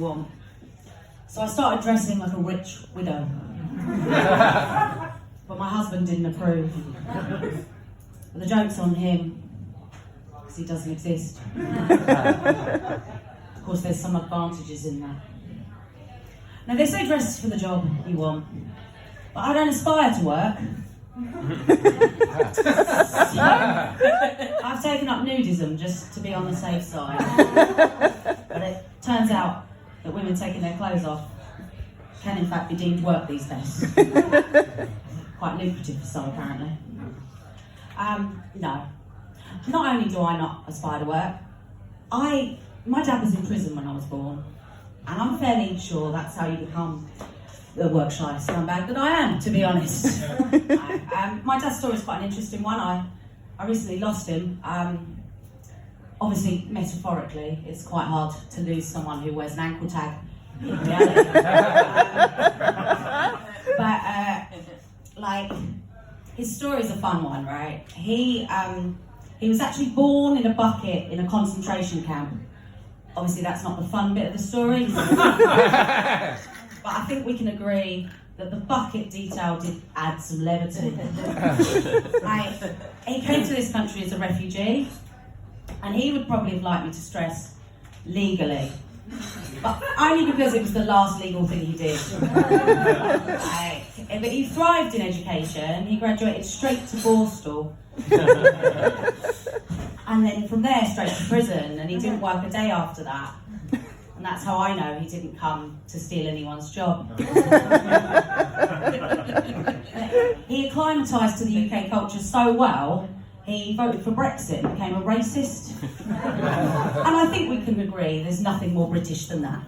want. So I started dressing like a rich widow. But my husband didn't approve. But the joke's on him, because he doesn't exist. Of course, there's some advantages in that. Now, they say dress for the job you want, but I don't aspire to work. So, I've taken up nudism just to be on the safe side. But it turns out that women taking their clothes off can in fact be deemed work these days. Quite lucrative for some, apparently. No. Not only do I not aspire to work, my dad was in prison when I was born, and I'm fairly sure that's how you become the work-shy scumbag that I am, to be honest. My dad's story is quite an interesting one. I recently lost him. Obviously, metaphorically, it's quite hard to lose someone who wears an ankle tag in reality. But his story's a fun one, right? He was actually born in a bucket in a concentration camp. Obviously, that's not the fun bit of the story. But I think we can agree that the bucket detail did add some levity. He came to this country as a refugee, and he would probably have liked me to stress legally, but only because it was the last legal thing he did. But he thrived in education. He graduated straight to Borstal. And then from there straight to prison, and he didn't work a day after that. And that's how I know he didn't come to steal anyone's job. He acclimatised to the UK culture so well, he voted for Brexit and became a racist. And I think we can agree there's nothing more British than that.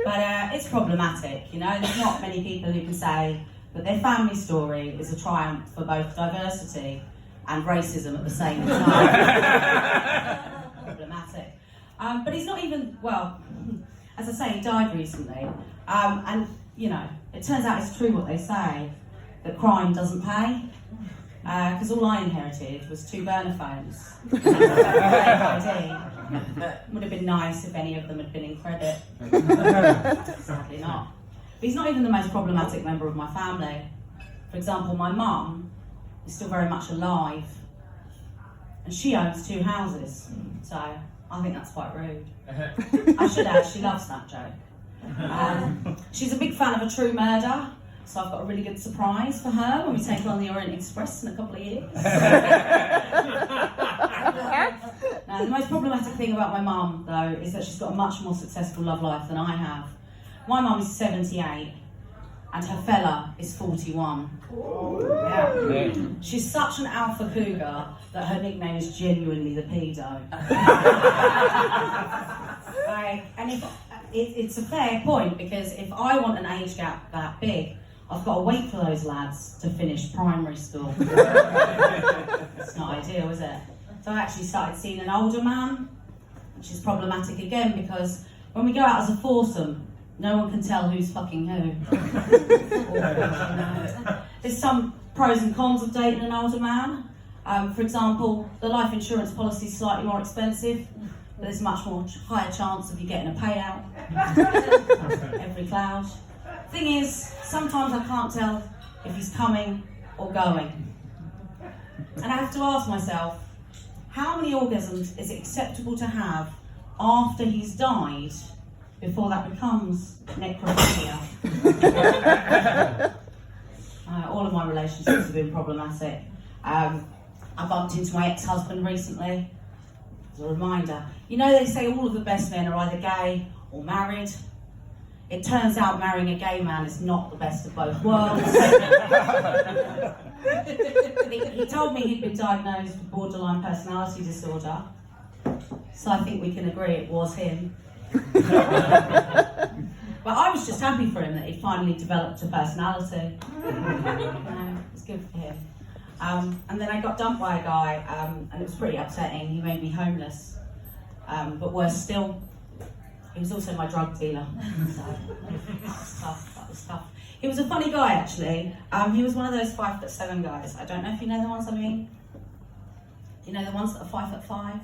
But it's problematic, you know. There's not many people who can say that their family story is a triumph for both diversity and racism at the same time. Problematic. But he's not even, well, as I say, he died recently. And, you know, it turns out it's true what they say, that crime doesn't pay. Because all I inherited was 2 burner phones. Would have been nice if any of them had been in credit. Sadly not. But he's not even the most problematic member of my family. For example, my mum is still very much alive, and she owns 2 houses. So I think that's quite rude. I should add, she loves that joke. She's a big fan of A True Murder, so I've got a really good surprise for her when we take her on the Orient Express in a couple of years. Now, the most problematic thing about my mum, though, is that she's got a much more successful love life than I have. My mum is 78, and her fella is 41. Yeah. She's such an alpha cougar that her nickname is genuinely the pedo. And it's a fair point, because if I want an age gap that big, I've got to wait for those lads to finish primary school. It's not ideal, is it? So I actually started seeing an older man, which is problematic again, because when we go out as a foursome, no one can tell who's fucking who. There's some pros and cons of dating an older man. For example, the life insurance policy is slightly more expensive, but there's a much more higher chance of you getting a payout every cloud. Thing is, sometimes I can't tell if he's coming or going. And I have to ask myself, how many orgasms is it acceptable to have after he's died before that becomes necrophilia? All of my relationships have been problematic. I bumped into my ex-husband recently. As a reminder, you know, they say all of the best men are either gay or married. It turns out marrying a gay man is not the best of both worlds. He told me he'd been diagnosed with borderline personality disorder, so I think we can agree it was him. But I was just happy for him that he finally developed a personality. It's good for him. And then I got dumped by a guy, and it was pretty upsetting. He made me homeless. But worse still, he was also my drug dealer. So that was tough. He was a funny guy, actually. He was one of those 5'7" guys. I don't know if you know the ones I mean. You know, the ones that are 5'5"?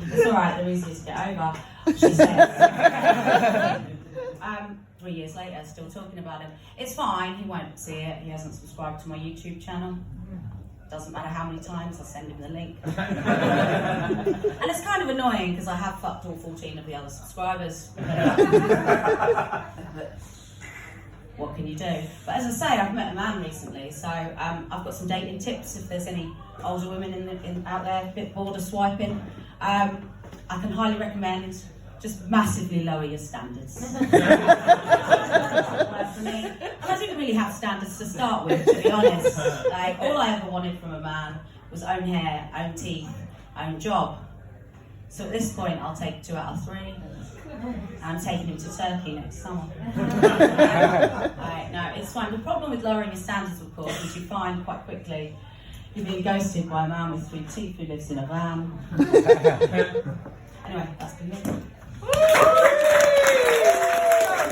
It's alright, they're easy to get over. she says. 3 years later, still talking about him. It's fine, he won't see it. He hasn't subscribed to my YouTube channel. Doesn't matter how many times I send him the link. And it's kind of annoying because I have fucked all 14 of the other subscribers. But what can you do? But as I say, I've met a man recently, so I've got some dating tips if there's any older women out there a bit bored of swiping. I can highly recommend just massively lower your standards. For me. And I didn't really have standards to start with, to be honest. Like, all I ever wanted from a man was own hair, own teeth, own job. So at this point, I'll take 2 out of 3. I'm taking him to Turkey next summer. Right, no, it's fine. The problem with lowering your standards, of course, is you find quite quickly you're being ghosted by a man with 3 teeth who lives in a van. Anyway, that's been me.